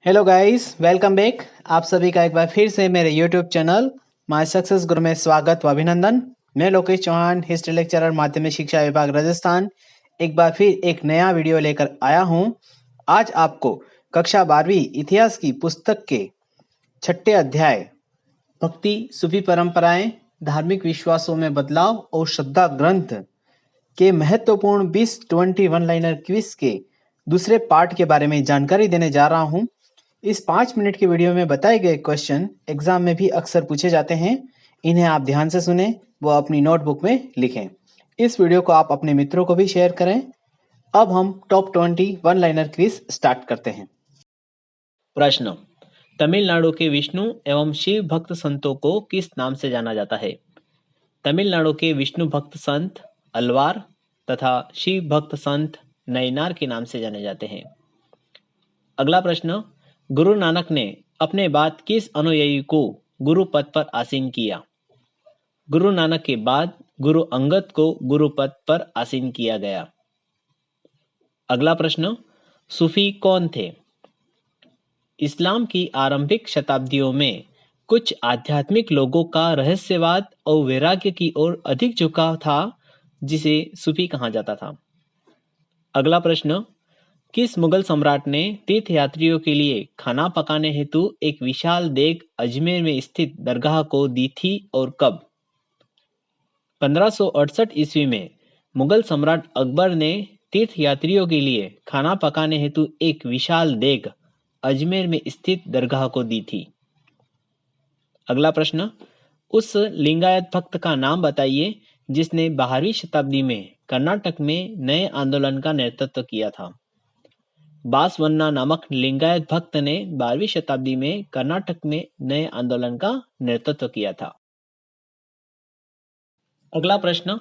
Hello guys, welcome back. आप सभी का एक बार फिर से मेरे यूट्यूब चैनल माय सक्सेस गुरु में स्वागत व अभिनंदन। मैं लोकेश चौहान, हिस्ट्री लेक्चरर, माध्यमिक शिक्षा विभाग राजस्थान, एक बार फिर एक नया वीडियो लेकर आया हूं। आज आपको कक्षा 12वीं इतिहास की पुस्तक के 6ठे अध्याय भक्ति, सूफी परंपराएं, धार्मिक विश्वासों में बदलाव और श्रद्धा ग्रंथ के महत्वपूर्ण 20 वन लाइनर क्विज के दूसरे पार्ट के बारे में जानकारी देने जा रहा हूं। इस 5 मिनट के वीडियो में बताए गए क्वेश्चन एग्जाम में भी अक्सर पूछे जाते हैं। इन्हें आप ध्यान से सुने व अपनी नोटबुक में लिखें। इस वीडियो को आप अपने मित्रों को भी शेयर करें। अब हम top 20 one liner quiz start करते हैं। प्रश्न: तमिलनाडु के विष्णु एवं शिव भक्त संतों को किस नाम से जाना जाता है? तमिलनाडु के विष्णु भक्त संत अलवार तथा शिव भक्त संत नयनार के नाम से जाने जाते हैं। अगला प्रश्न: गुरु नानक ने अपने बाद किस अनुयायी को गुरु पद पर आसीन किया? गुरु नानक के बाद गुरु अंगद को गुरु पद पर आसीन किया गया। अगला प्रश्न: सूफी कौन थे? इस्लाम की आरंभिक शताब्दियों में कुछ आध्यात्मिक लोगों का रहस्यवाद और वैराग्य की ओर अधिक झुकाव था, जिसे सूफी कहा जाता था। अगला प्रश्न: किस मुगल सम्राट ने तीर्थयात्रियों के लिए खाना पकाने हेतु एक विशाल देग अजमेर में स्थित दरगाह को दी थी और कब? 1568 ईस्वी में मुगल सम्राट अकबर ने तीर्थयात्रियों के लिए खाना पकाने हेतु एक विशाल देग अजमेर में स्थित दरगाह को दी थी। अगला प्रश्न: उस लिंगायत भक्त का नाम बताइए जिसने 12वीं शताब्दी में कर्नाटक में नए आंदोलन का नेतृत्व किया था। बासवन्ना नामक लिंगायत भक्त ने 12वीं शताब्दी में कर्नाटक में नए आंदोलन का नेतृत्व किया था। अगला प्रश्न: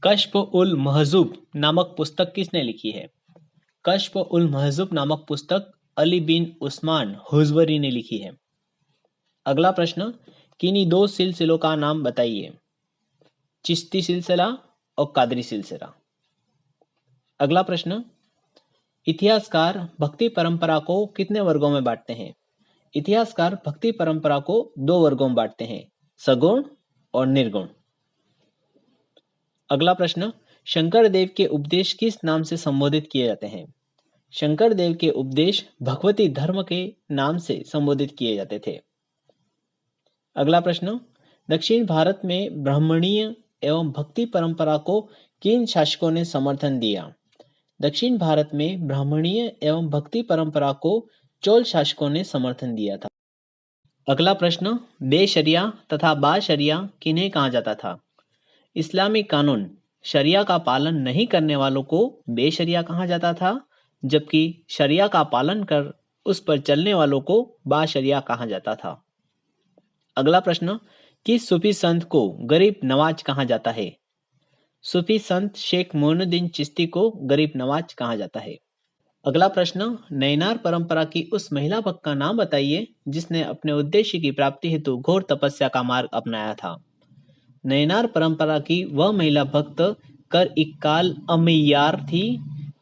कश्फ उल महजूब नामक पुस्तक किसने लिखी है? कश्फ उल महजूब नामक पुस्तक अली बिन उस्मान हुजवरी ने लिखी है। अगला प्रश्न: किन्हीं दो सिलसिलों का नाम बताइए। चिश्ती सिलसिला और कादरी सिलसिला। अगला प्रश्न: इतिहासकार भक्ति परंपरा को कितने वर्गों में बांटते हैं? इतिहासकार भक्ति परंपरा को 2 वर्गों में बांटते हैं, सगुण और निर्गुण। अगला प्रश्न: शंकर देव के उपदेश किस नाम से संबोधित किए जाते हैं? शंकर देव के उपदेश भगवती धर्म के नाम से संबोधित किए जाते थे। अगला प्रश्न: दक्षिण भारत में ब्राह्मणीय एवं भक्ति परंपरा को किन शासकों ने समर्थन दिया? दक्षिण भारत में ब्राह्मणीय एवं भक्ति परंपरा को चोल शासकों ने समर्थन दिया था। अगला प्रश्न: बेशरिया तथा बाशरिया किन्हें कहा जाता था? इस्लामी कानून शरिया का पालन नहीं करने वालों को बेशरिया कहा जाता था, जबकि शरिया का पालन कर उस पर चलने वालों को बाशरिया कहा जाता था। अगला प्रश्न: किस सूफी संत को गरीब नवाज कहा जाता है? सूफी संत शेख मोइनुद्दीन चिश्ती को गरीब नवाज कहा जाता है। अगला प्रश्न: नयनार परंपरा की उस महिला भक्त का नाम बताइए जिसने अपने उद्देश्य की प्राप्ति हेतु घोर तपस्या का मार्ग अपनाया था। नयनार परंपरा की वह महिला भक्त कर इक्काल अम्मैयार थी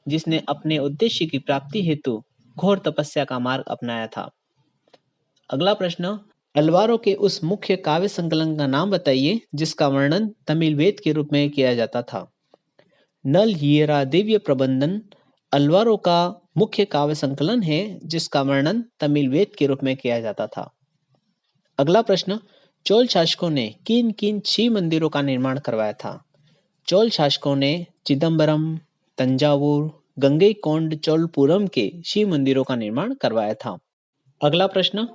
जिसने अपने उद्देश्य की प्राप्ति हेतु घोर तपस्या का मार्ग अपनाया था। अगला प्रश्न: अलवारों के उस मुख्य काव्य संकलन का नाम बताइए जिसका वर्णन तमिल वेद के रूप में किया जाता था। नल हीरा दिव्य प्रबंधन अलवारों का मुख्य काव्य संकलन है जिसका वर्णन तमिल वेद के रूप में किया जाता था। अगला प्रश्न: चोल शासकों ने किन किन शिव मंदिरों का निर्माण करवाया था? चोल शासकों ने चिदम्बरम, तंजावुर, गंगईकोंड चोलपुरम के शिव मंदिरों का निर्माण करवाया था। अगला प्रश्न: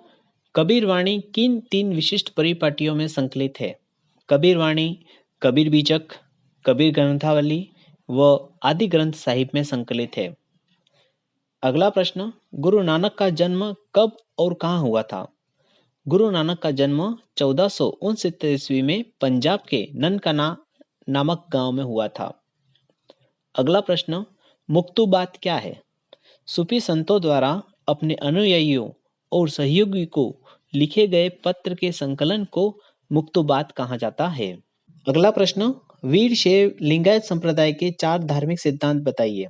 कबीरवाणी किन 3 विशिष्ट परिपाटियों में संकलित है? कबीरवाणी कबीर बीजक, कबीर ग्रंथावली व आदि ग्रंथ साहिब में संकलित है। अगला प्रश्न: गुरु नानक का जन्म कब और कहाँ हुआ था? गुरु नानक का जन्म 1469 ईस्वी में पंजाब के ननकाना नामक गांव में हुआ था। अगला प्रश्न: मुक्तुबात क्या है? सूफी संतों द्वारा अपने अनुयायियों और सहयोगी को लिखे गए पत्र के संकलन को मुक्तुबात कहा जाता है। अगला प्रश्न: वीर शैव लिंगायत संप्रदाय के 4 धार्मिक सिद्धांत बताइए।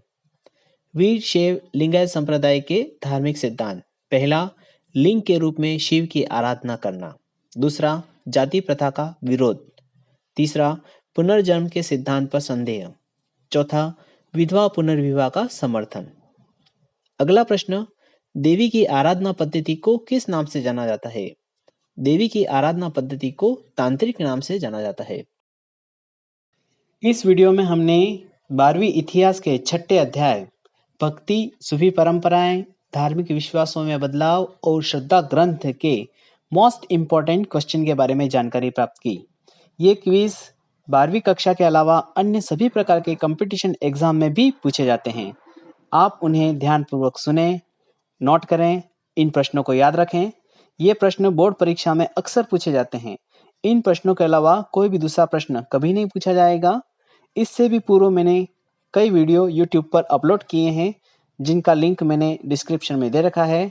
वीर शैव लिंगायत संप्रदाय के धार्मिक सिद्धांत: पहला, लिंग के रूप में शिव की आराधना करना। दूसरा, जाति प्रथा का विरोध। तीसरा, पुनर्जन्म के सिद्धांत पर संदेह। चौथा, विधवा पुनर्विवाह का समर्थन। अगला प्रश्न, देवी की आराधना पद्धति को किस नाम से जाना जाता है? देवी की आराधना पद्धति को तांत्रिक नाम से जाना जाता है। इस वीडियो में हमने 12वीं इतिहास के 6ठे अध्याय भक्ति, सूफी परंपराएं, धार्मिक विश्वासों में बदलाव और श्रद्धा ग्रंथ के मोस्ट इम्पोर्टेंट क्वेश्चन के बारे में जानकारी प्राप्त की। ये क्विज 12वीं कक्षा के अलावा अन्य सभी प्रकार के कंपटीशन एग्जाम में भी पूछे जाते हैं। आप उन्हें ध्यानपूर्वक सुनें, नोट करें, इन प्रश्नों को याद रखें। ये प्रश्न बोर्ड परीक्षा में अक्सर पूछे जाते हैं। इन प्रश्नों के अलावा कोई भी दूसरा प्रश्न कभी नहीं पूछा जाएगा। इससे भी पूर्व मैंने कई वीडियो YouTube पर अपलोड किए हैं, जिनका लिंक मैंने डिस्क्रिप्शन में दे रखा है।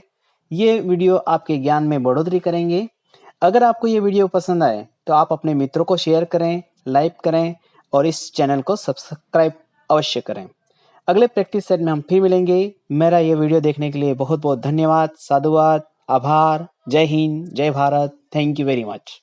ये वीडियो आपके ज्ञान में बढ़ोतरी करेंगे। अगर आपको ये वीडियो पसंद आए तो आप अपने मित्रों को शेयर करें, लाइक करें और इस चैनल को सब्सक्राइब अवश्य करें। अगले प्रैक्टिस सेट में हम फिर मिलेंगे। मेरा ये वीडियो देखने के लिए बहुत बहुत धन्यवाद, साधुवाद, आभार। जय हिंद, जय Bharat. Thank you very much.